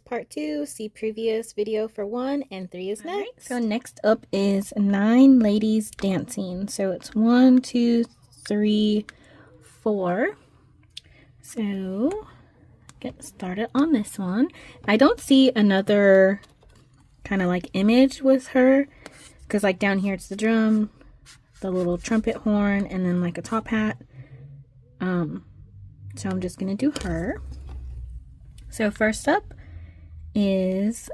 part 2. See previous video for 1, and 3 is next. Right, so next up is 9 ladies dancing. So it's 1, 2, 3, 4. So get started on this one. I don't see another kind of like image with her, because like down here it's the drum, the little trumpet horn, and then like a top hat. So I'm just gonna do her. So first up is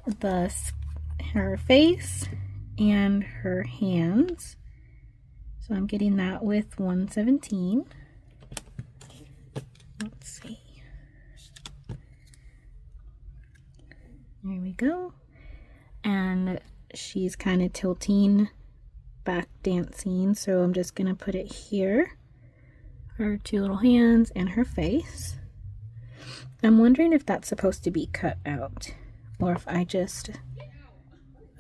her face and her hands. So I'm getting that with 117. Let's see. There we go. And she's kind of tilting back dancing, so I'm just gonna put it here. Her 2 little hands and her face. I'm wondering if that's supposed to be cut out, or if I just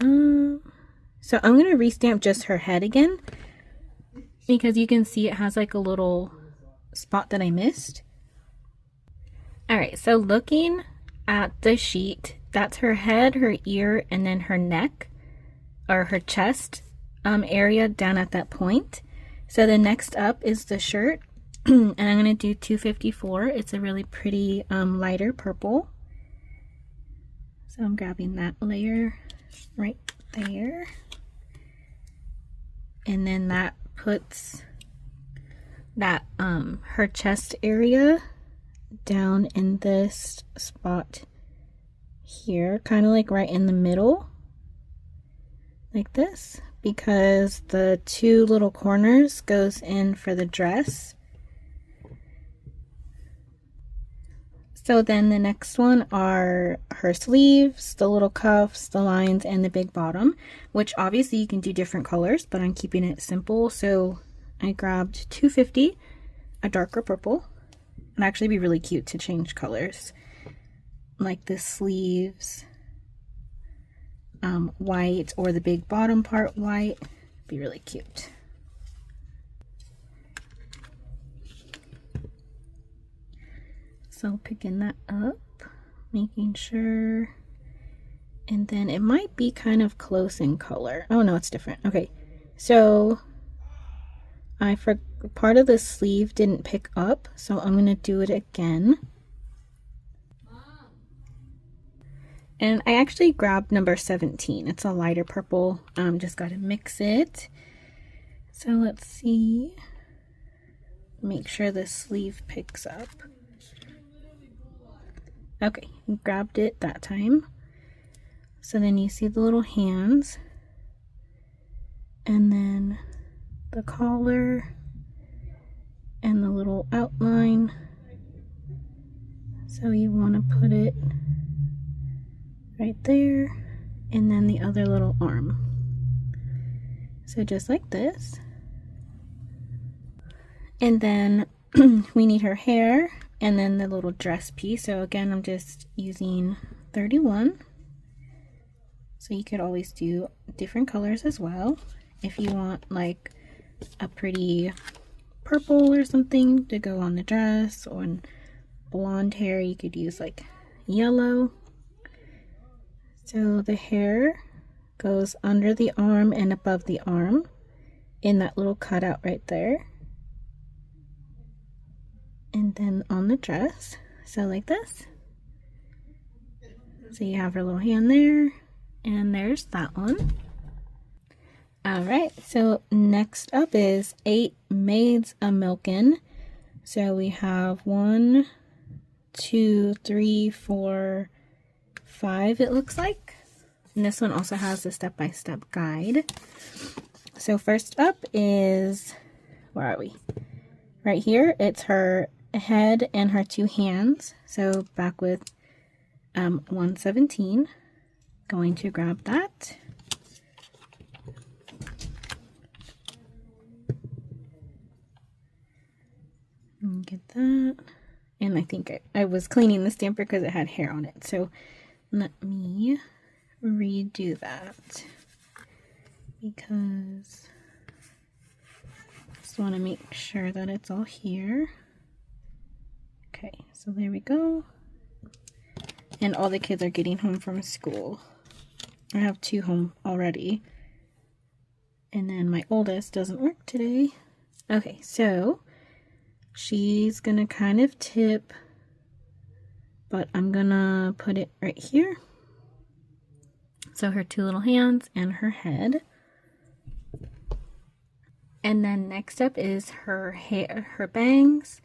so I'm gonna restamp just her head again, because you can see it has like a little spot that I missed. Alright, so looking at the sheet, that's her head, her ear, and then her neck, or her chest area down at that point. So the next up is the shirt. And I'm going to do 254. It's a really pretty lighter purple. So I'm grabbing that layer right there. And then that puts that her chest area down in this spot here, kind of like right in the middle, like this, because the 2 little corners goes in for the dress. So then the next one are her sleeves, the little cuffs, the lines, and the big bottom, which obviously you can do different colors, but I'm keeping it simple. So I grabbed 250, a darker purple. It'd actually be really cute to change colors, like the sleeves white, or the big bottom part white. It'd be really cute. So picking that up, making sure, and then it might be kind of close in color. Oh no, it's different. Okay, so part of the sleeve didn't pick up, so I'm gonna do it again. And I actually grabbed number 17. It's a lighter purple. Just gotta mix it. So let's see. Make sure the sleeve picks up. Okay, grabbed it that time. So then you see the little hands, and then the collar, and the little outline. So you want to put it right there, and then the other little arm. So just like this. And then we need her hair, and then the little dress piece. So again, I'm just using 31. So you could always do different colors as well. If you want like a pretty purple or something to go on the dress, or blonde hair, you could use like yellow. So the hair goes under the arm and above the arm in that little cutout right there. And then on the dress, so like this. So you have her little hand there, and there's that one. Alright, so next up is 8 maids a-milkin'. So we have 1, 2, 3, 4, 5, it looks like. And this one also has the step-by-step guide. So first up is, where are we? Right here, it's her head and her 2 hands. So back with 117. Going to grab that. And get that. And I think I was cleaning the stamper because it had hair on it. So let me redo that, because I just want to make sure that it's all here. Okay, so there we go. and all the kids are getting home from school. I have 2 home already. And then my oldest doesn't work today. Okay, so she's gonna kind of tip, but I'm gonna put it right here. So her 2 little hands and her head. And then next up is her hair, her bangs,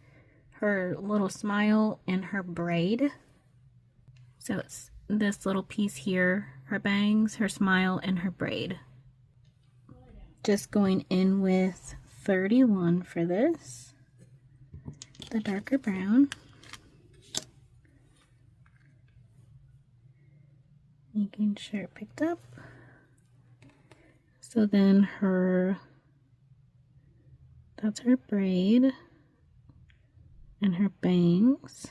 her little smile, and her braid. So it's this little piece here, her bangs, her smile, and her braid. Just going in with 31 for this, the darker brown. Making sure it picked up. So then that's her braid and her bangs.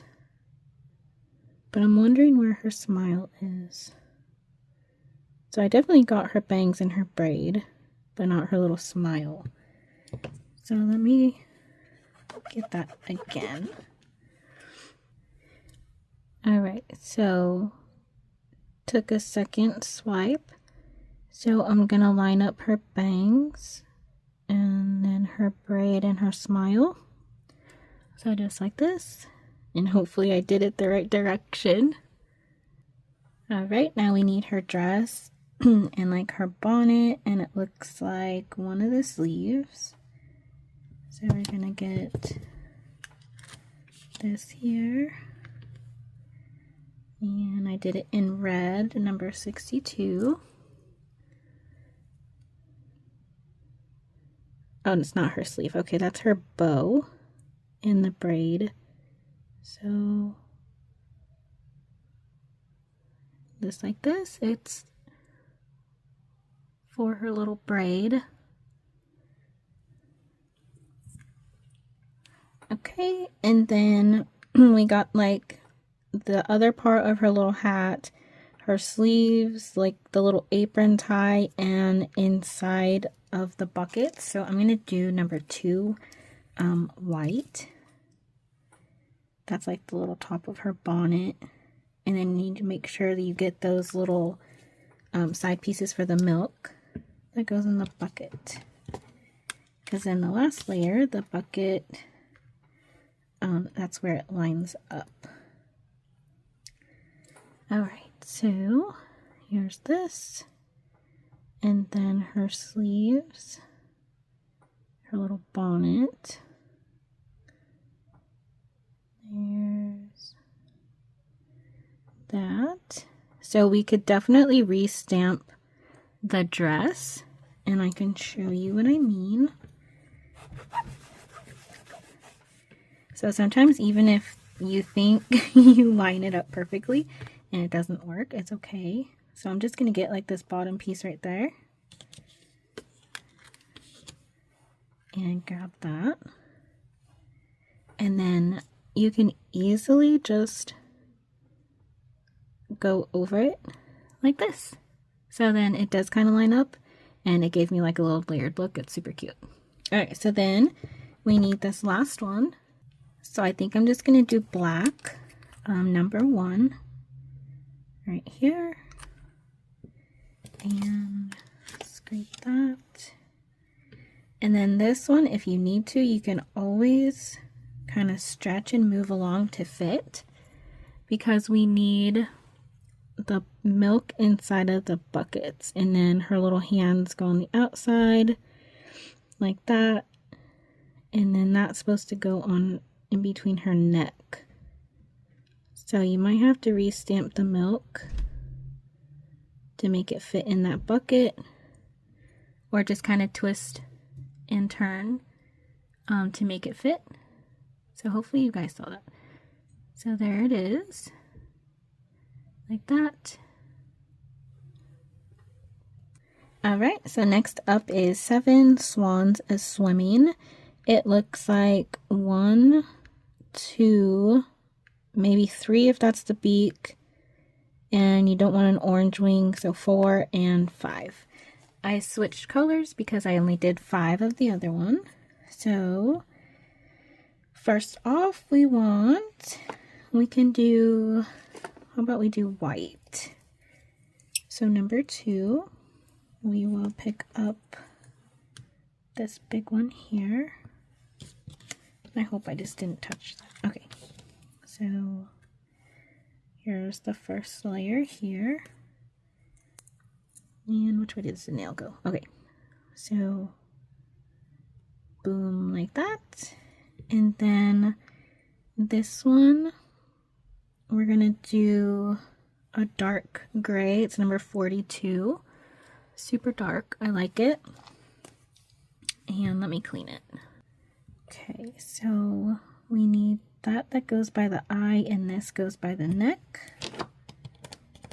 But I'm wondering where her smile is. So I definitely got her bangs and her braid, but not her little smile. So let me get that again. Alright, so took a second swipe. So I'm gonna line up her bangs and then her braid and her smile. So just like this. And hopefully I did it the right direction. Alright, now we need her dress and like her bonnet, and it looks like one of the sleeves. So we're gonna get this here. And I did it in red, number 62. Oh, it's not her sleeve. Okay, that's her bow in the braid. So just like this, it's for her little braid. Okay, and then we got like the other part of her little hat, her sleeves, like the little apron tie, and inside of the bucket. So I'm gonna do number 2 white. That's like the little top of her bonnet. And then you need to make sure that you get those little side pieces for the milk that goes in the bucket. Because in the last layer, the bucket, that's where it lines up. Alright, so here's this. And then her sleeves, her little bonnet. There's that. So we could definitely restamp the dress, and I can show you what I mean. So sometimes even if you think you line it up perfectly and it doesn't work, it's okay. So I'm just going to get like this bottom piece right there and grab that. And then you can easily just go over it like this. So then it does kind of line up, and it gave me like a little layered look. It's super cute. Alright, so then we need this last one. So I think I'm just going to do black, number 1, right here. And scrape that. And then this one, if you need to, you can always kind of stretch and move along to fit, because we need the milk inside of the buckets, and then her little hands go on the outside like that, and then that's supposed to go on in between her neck. So you might have to restamp the milk to make it fit in that bucket, or just kind of twist and turn to make it fit. So hopefully you guys saw that. So there it is, like that. Alright, so next up is 7 swans a swimming. It looks like 1, 2, maybe 3 if that's the beak, and you don't want an orange wing, so 4 and 5. I switched colors because I only did 5 of the other one. So first off, we can do how about we do white? So number 2, we will pick up this big one here. I hope I just didn't touch that. Okay, so here's the first layer here. And which way does the nail go? Okay, so boom, like that. And then this one, we're gonna do a dark gray. It's number 42. Super dark. I like it. And let me clean it. Okay, so we need that goes by the eye, and this goes by the neck.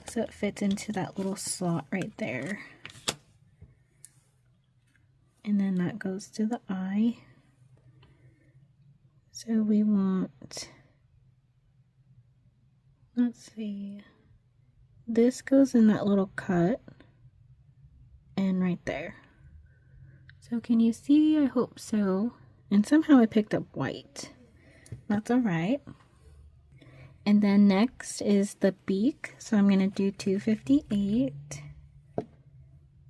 So it fits into that little slot right there. And then that goes to the eye. So we want, let's see, this goes in that little cut and right there. So can you see? I hope so. And somehow I picked up white. That's all right. And then next is the beak. So I'm going to do 258.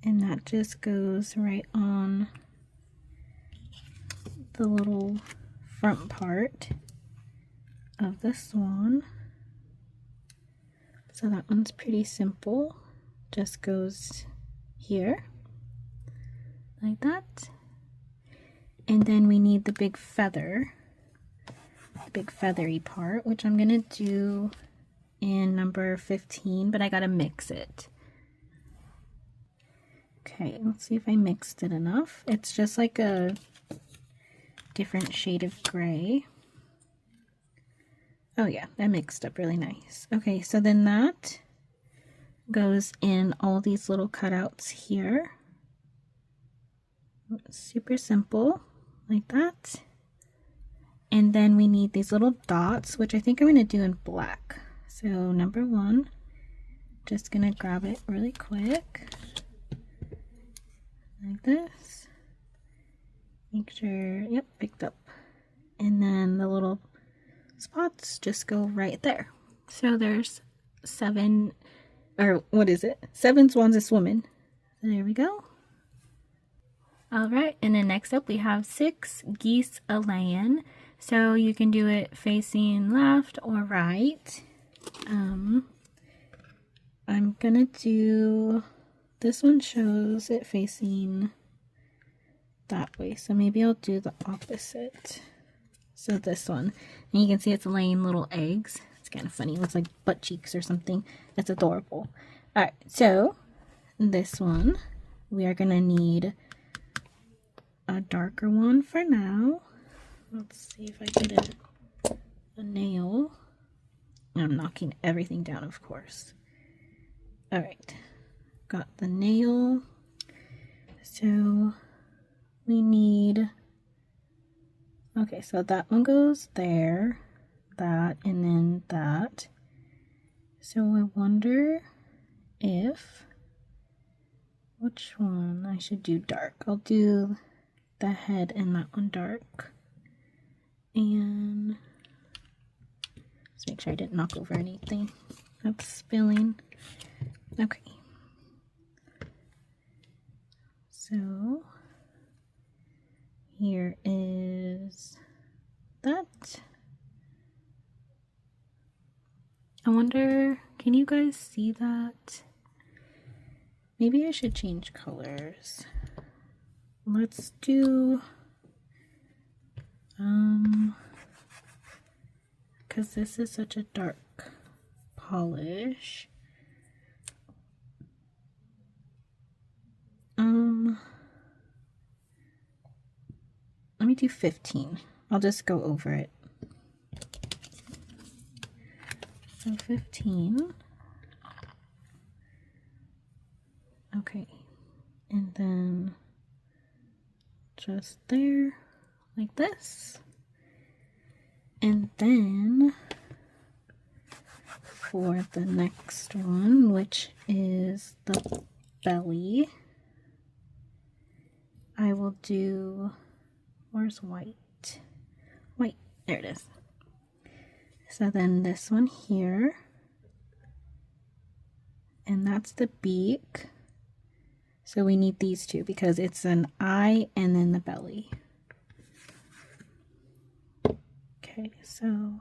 And that just goes right on the little front part of the swan. So that one's pretty simple. Just goes here, like that. And then we need the big feather, the big feathery part, which I'm gonna do in number 15, but I gotta mix it. Okay, let's see if I mixed it enough. It's just like a different shade of gray. Oh yeah, that mixed up really nice. Okay, so then that goes in all these little cutouts here. Super simple, like that. And then we need these little dots, which I think I'm going to do in black. So number 1, just going to grab it really quick, like this. Make sure, yep, picked up. And then the little spots just go right there. So there's 7, or what is it? 7 swans a swimming. There we go. All right, and then next up we have 6 geese a laying. So you can do it facing left or right. I'm gonna do, this one shows it facing that way, so maybe I'll do the opposite. So this one, and you can see it's laying little eggs. It's kind of funny. It looks like butt cheeks or something. That's adorable. All right, so this one, we are gonna need a darker one for now. Let's see if I get a nail. I'm knocking everything down, of course. All right, got the nail. So we need, okay, so that one goes there, that, and then that. So I wonder if, which one I should do dark. I'll do the head and that one dark. And let's make sure I didn't knock over anything. That's spilling. Okay. So here is that. I wonder, can you guys see that? Maybe I should change colors. Let's do, because this is such a dark polish. Let me do 15. I'll just go over it. So 15. Okay. And then just there, like this. And then for the next one, which is the belly, I will do, where's white? White, there it is. So then this one here, and that's the beak. So we need these two because it's an eye and then the belly. Okay, so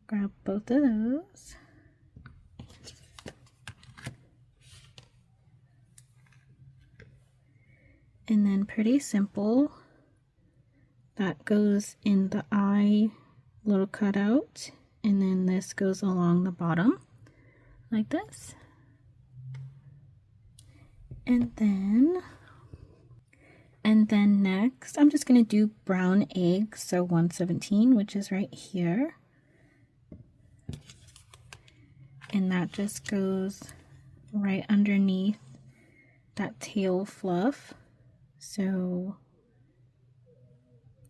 grab both of those. And then pretty simple, that goes in the eye little cutout, and then this goes along the bottom like this. And then next I'm just going to do brown eggs, so 117, which is right here. And that just goes right underneath that tail fluff. So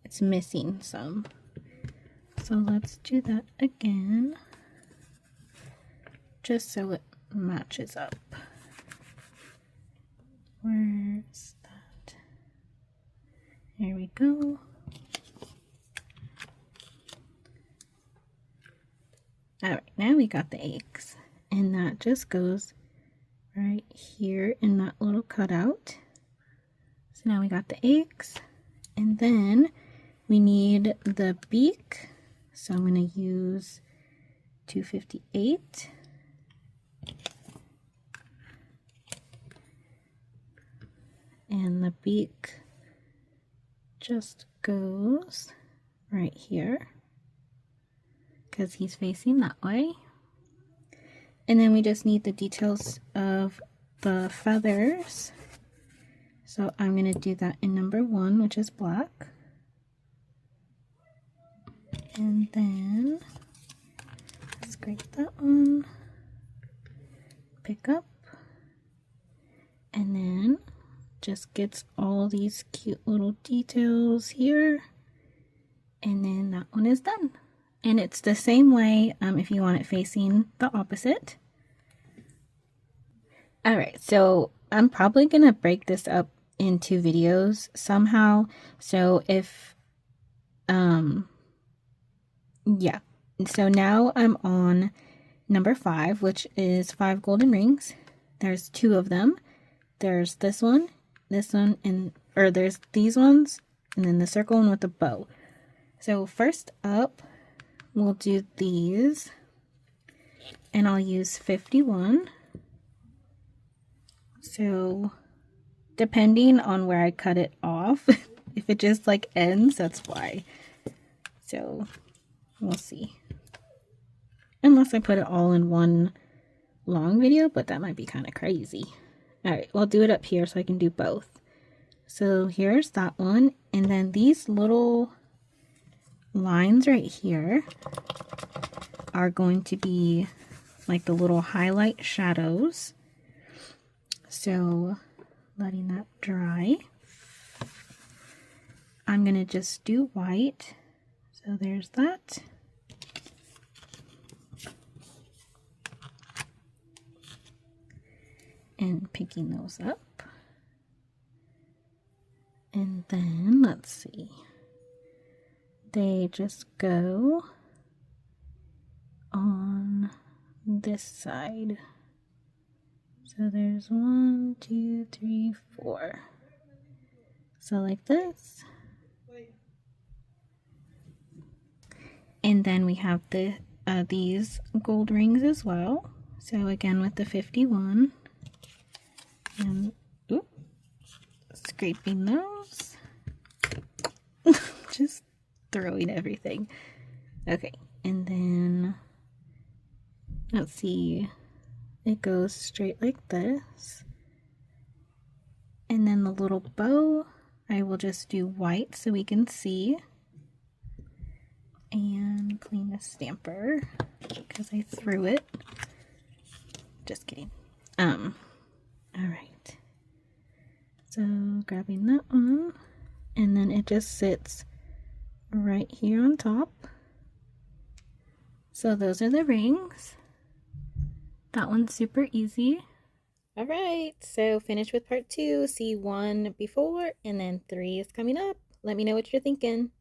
it's missing some. So let's do that again, just so it matches up. Where's that? There we go. Alright, now we got the eggs. And that just goes right here in that little cutout. So now we got the eggs. And then we need the beak. So I'm going to use 258. And the beak just goes right here because he's facing that way. And then we just need the details of the feathers. So I'm going to do that in number 1, which is black. And then scrape that one, pick up, and then just gets all these cute little details here. And then that one is done. And it's the same way if you want it facing the opposite. Alright, so I'm probably going to break this up into videos somehow. So if, yeah. So now I'm on number 5, which is 5 golden rings. There's 2 of them. There's this one, and, or there's these ones, and then the circle one with the bow. So first up, we'll do these, and I'll use 51. So depending on where I cut it off, if it just like ends, that's why. So we'll see. Unless I put it all in one long video, but that might be kind of crazy. Alright, we'll do it up here so I can do both. So here's that one, and then these little lines right here are going to be like the little highlight shadows. So letting that dry, I'm going to just do white. So there's that. And picking those up. And then, let's see. They just go on this side. So there's 1, 2, 3, 4. So like this. And then we have the these gold rings as well. So again with the 51. And oops, scraping those. Just throwing everything. Okay, and then let's see. It goes straight like this. And then the little bow, I will just do white so we can see. And clean the stamper because I threw it. Just kidding. Alright. So grabbing that one, and then it just sits right here on top. So those are the rings. That one's super easy. Alright, so finish with part 2. See 1 before, and then 3 is coming up. Let me know what you're thinking.